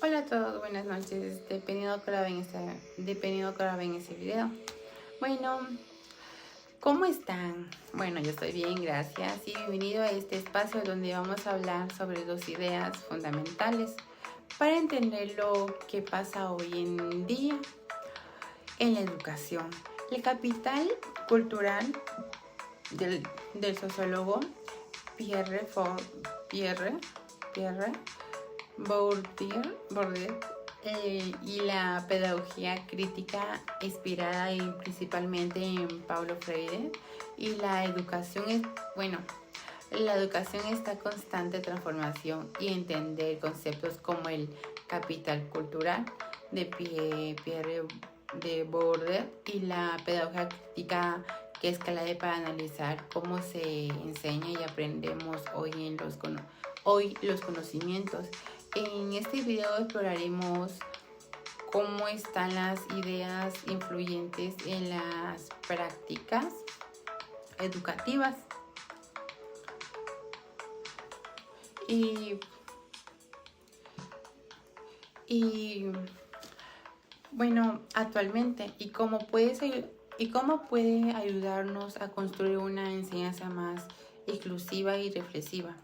Hola a todos, buenas noches, dependiendo que la ven este video. Bueno, ¿cómo están? Bueno, yo estoy bien, gracias, y bienvenido a este espacio donde vamos a hablar sobre dos ideas fundamentales para entender lo que pasa hoy en día en la educación. El capital cultural del sociólogo Pierre Bourdieu y la pedagogía crítica inspirada principalmente en Paulo Freire. Y la educación está en constante transformación, y entender conceptos como el capital cultural de Pierre de Bourdieu y la pedagogía crítica, que es clave para analizar cómo se enseña y aprendemos hoy los conocimientos. En este video exploraremos cómo están las ideas influyentes en las prácticas educativas y bueno, actualmente, y cómo puede ayudarnos a construir una enseñanza más inclusiva y reflexiva.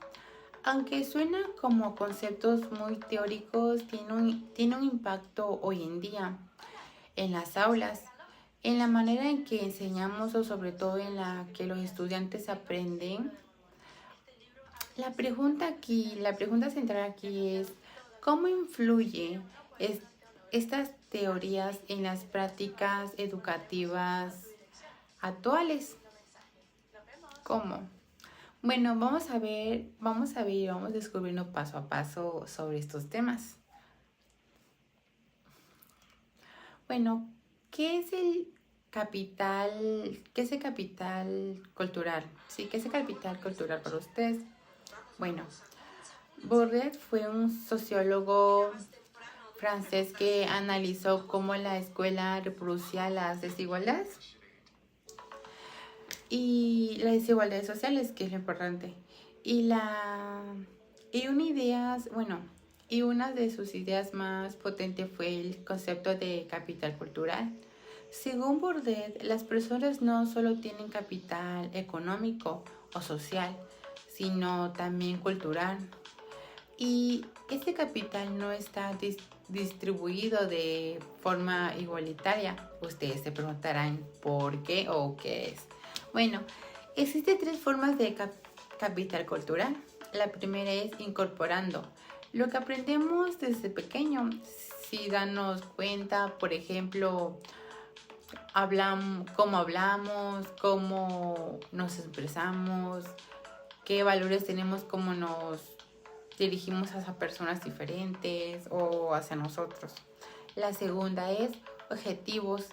Aunque suena como conceptos muy teóricos, tiene un impacto hoy en día en las aulas, en la manera en que enseñamos, o sobre todo en la que los estudiantes aprenden. La pregunta central aquí es: ¿cómo influye estas teorías en las prácticas educativas actuales? ¿Cómo? Bueno, vamos descubriendo paso a paso sobre estos temas. Bueno, ¿qué es el capital cultural? Sí, ¿qué es el capital cultural para ustedes? Bueno, Bourdieu fue un sociólogo francés que analizó cómo la escuela reproducía las desigualdades sociales, que es lo importante. Y una de sus ideas más potentes fue el concepto de capital cultural. Según Bourdieu, las personas no solo tienen capital económico o social, sino también cultural. Y este capital no está distribuido de forma igualitaria. Ustedes se preguntarán por qué o qué es. Bueno, existen tres formas de capital cultural. La primera es incorporando lo que aprendemos desde pequeño. Si damos cuenta, por ejemplo, cómo hablamos, cómo nos expresamos, qué valores tenemos, cómo nos dirigimos hacia personas diferentes o hacia nosotros. La segunda es objetivos.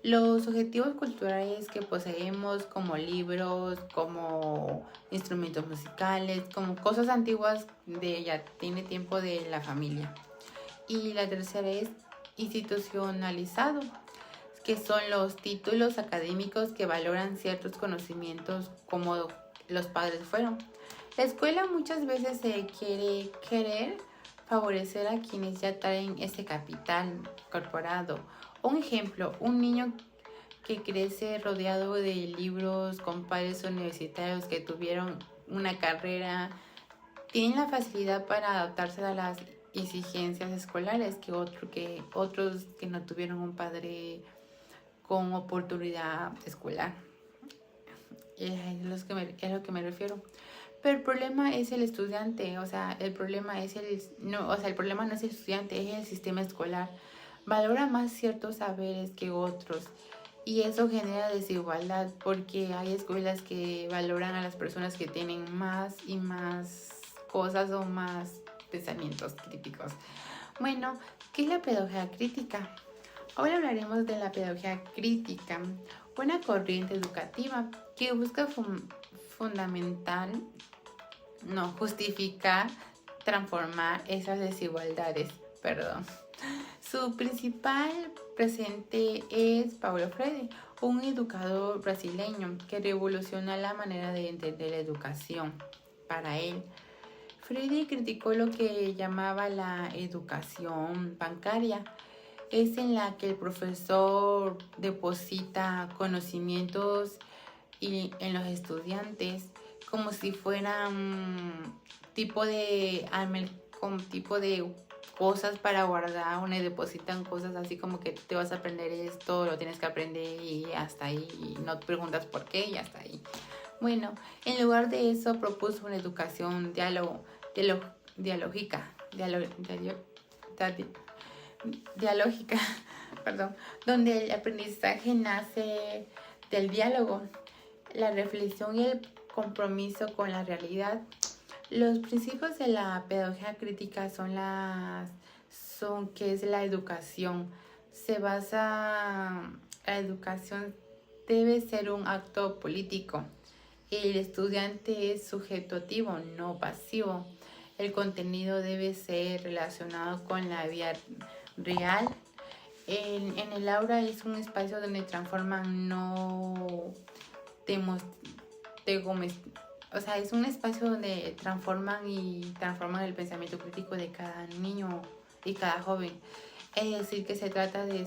Los objetivos culturales que poseemos, como libros, como instrumentos musicales, como cosas antiguas tiene tiempo de la familia. Y la tercera es institucionalizado, que son los títulos académicos que valoran ciertos conocimientos como los padres fueron. La escuela muchas veces se querer favorecer a quienes ya traen ese capital incorporado. Un ejemplo, un niño que crece rodeado de libros, con padres universitarios que tuvieron una carrera, tiene la facilidad para adaptarse a las exigencias escolares que otros que no tuvieron un padre con oportunidad escolar. Es lo que me refiero. Pero el problema es el estudiante, el problema no es el estudiante, es el sistema escolar. Valora más ciertos saberes que otros, y eso genera desigualdad, porque hay escuelas que valoran a las personas que tienen más y más cosas o más pensamientos críticos. Bueno, ¿qué es la pedagogía crítica? Hoy hablaremos de la pedagogía crítica, una corriente educativa que busca justificar, transformar esas desigualdades. Su principal presente es Paulo Freire, un educador brasileño que revoluciona la manera de entender la educación. Para él, Freire criticó lo que llamaba la educación bancaria. Es en la que el profesor deposita conocimientos en los estudiantes como si fueran tipo de cosas para guardar, o depositan cosas así como que te vas a aprender esto, lo tienes que aprender y hasta ahí, y no te preguntas por qué y hasta ahí. Bueno, en lugar de eso propuso una educación dialógica, perdón, donde el aprendizaje nace del diálogo, la reflexión y el compromiso con la realidad. Los principios de la pedagogía crítica son que es la educación. La educación debe ser un acto político. El estudiante es sujeto activo, no pasivo. El contenido debe ser relacionado con la vida real. En el aula es un espacio donde transforman, o sea, es un espacio donde transforman el pensamiento crítico de cada niño y cada joven. Es decir, que se trata no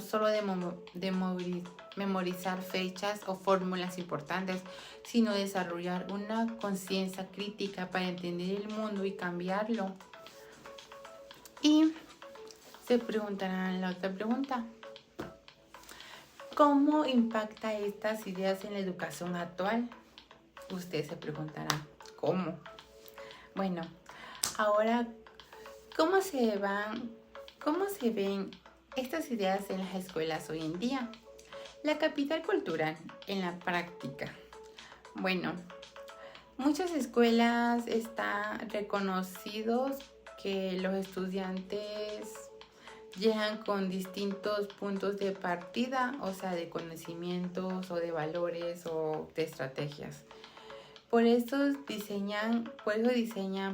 solo de memorizar fechas o fórmulas importantes, sino desarrollar una conciencia crítica para entender el mundo y cambiarlo. Y se preguntarán la otra pregunta: ¿cómo impacta estas ideas en la educación actual? Usted se preguntará, ¿cómo? Bueno, ahora, ¿cómo se ven estas ideas en las escuelas hoy en día? La capital cultural en la práctica. Bueno, muchas escuelas están reconocidos que los estudiantes llegan con distintos puntos de partida, o sea, de conocimientos o de valores o de estrategias. Por eso diseñan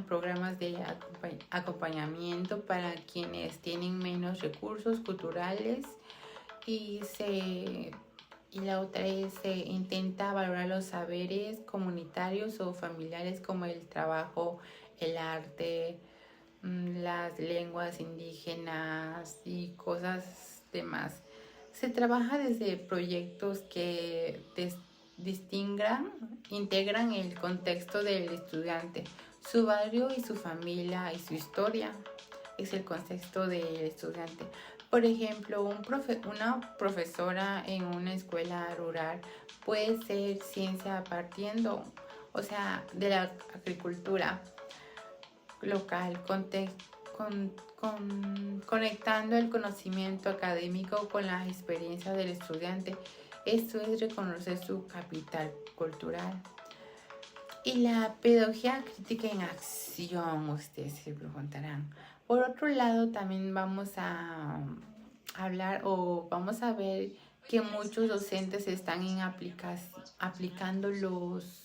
programas de acompañamiento para quienes tienen menos recursos culturales, y la otra es se intenta valorar los saberes comunitarios o familiares como el trabajo, el arte, las lenguas indígenas y cosas demás. Se trabaja desde proyectos que integran el contexto del estudiante, su barrio y su familia y su historia. Es el contexto del estudiante. Por ejemplo, una profesora en una escuela rural puede ser ciencia partiendo, o sea, de la agricultura local, conectando el conocimiento académico con la experiencia del estudiante. Esto es reconocer su capital cultural. Y la pedagogía crítica en acción, ustedes se preguntarán. Por otro lado, también vamos a ver que muchos docentes están aplicando los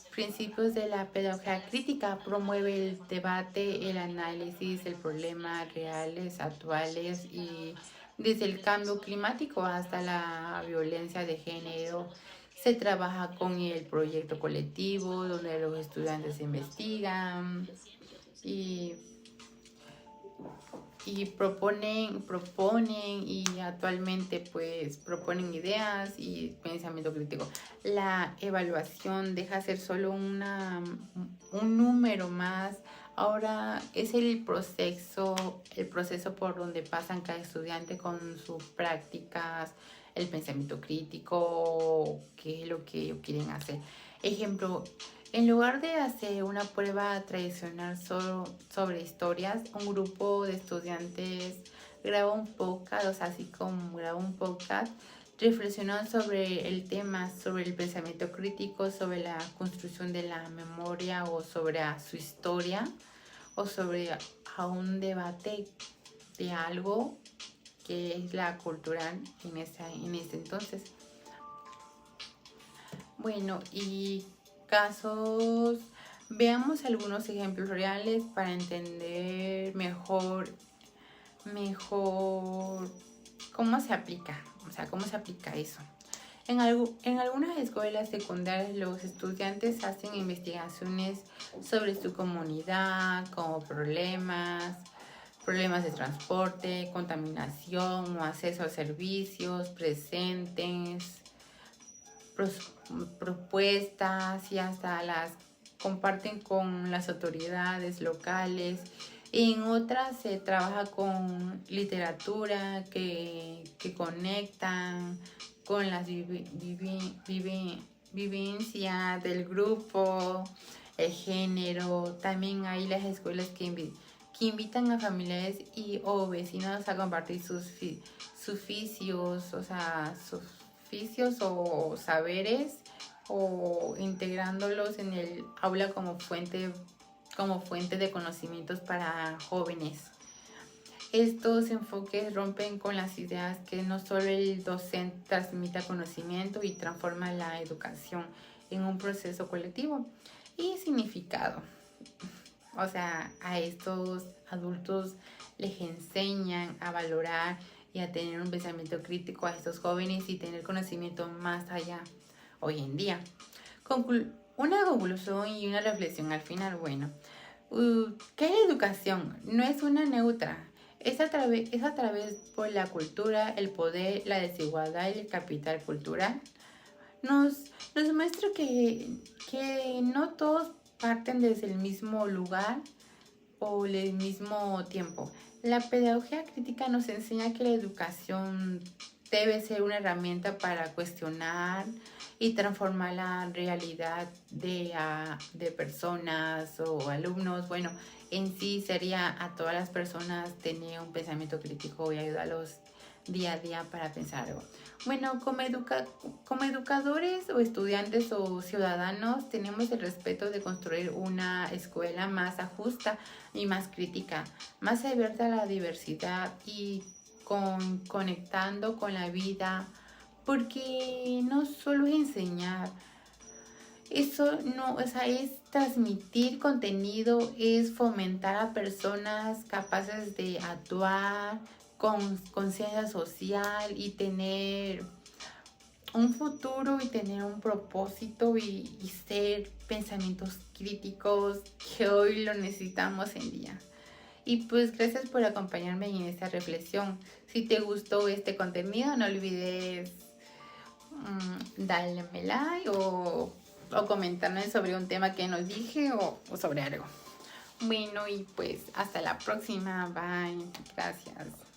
principios de la pedagogía crítica. Promueve el debate, el análisis de problemas reales, actuales, y desde el cambio climático hasta la violencia de género. Se trabaja con el proyecto colectivo, donde los estudiantes investigan y proponen y actualmente pues proponen ideas y pensamiento crítico. La evaluación deja ser solo un número más. Ahora es el proceso por donde pasan cada estudiante con sus prácticas, el pensamiento crítico, qué es lo que ellos quieren hacer. Ejemplo, en lugar de hacer una prueba tradicional sobre historias, un grupo de estudiantes graba un podcast, reflexionando sobre el tema, sobre el pensamiento crítico, sobre la construcción de la memoria o sobre su historia, o sobre un debate de algo que es la cultural en este entonces. Bueno, y casos, veamos algunos ejemplos reales para entender mejor cómo se aplica, cómo se aplica eso. En algunas escuelas secundarias los estudiantes hacen investigaciones sobre su comunidad, como problemas de transporte, contaminación o acceso a servicios, presentes, propuestas, y hasta las comparten con las autoridades locales. En otras se trabaja con literatura que conectan con las vivencias del grupo, el género. También hay las escuelas que invitan a familiares o vecinos a compartir sus oficios o saberes, o integrándolos en el aula como fuente de conocimientos para jóvenes. Estos enfoques rompen con las ideas que no solo el docente transmita conocimiento y transforma la educación en un proceso colectivo y significado. O sea, a estos adultos les enseñan a valorar y a tener un pensamiento crítico a estos jóvenes y tener conocimiento más allá hoy en día. Una conclusión y una reflexión al final. Bueno, ¿qué es la educación? No es una neutra. Es a través por la cultura, el poder, la desigualdad y el capital cultural. Nos muestra que no todos parten desde el mismo lugar o el mismo tiempo. La pedagogía crítica nos enseña que la educación debe ser una herramienta para cuestionar y transformar la realidad de personas o alumnos. Bueno, en sí sería a todas las personas tener un pensamiento crítico y ayudarlos día a día para pensar algo. Bueno, como educadores o estudiantes o ciudadanos tenemos el respeto de construir una escuela más justa y más crítica, más abierta a la diversidad y conectando con la vida, porque no solo es enseñar, eso no, o sea, es transmitir contenido, es fomentar a personas capaces de actuar con conciencia social y tener un futuro y tener un propósito y ser pensamientos críticos que hoy lo necesitamos en día. Y pues gracias por acompañarme en esta reflexión. Si te gustó este contenido, no olvides darle like o comentarme sobre un tema que nos dije o sobre algo. Bueno, y pues hasta la próxima. Bye. Gracias.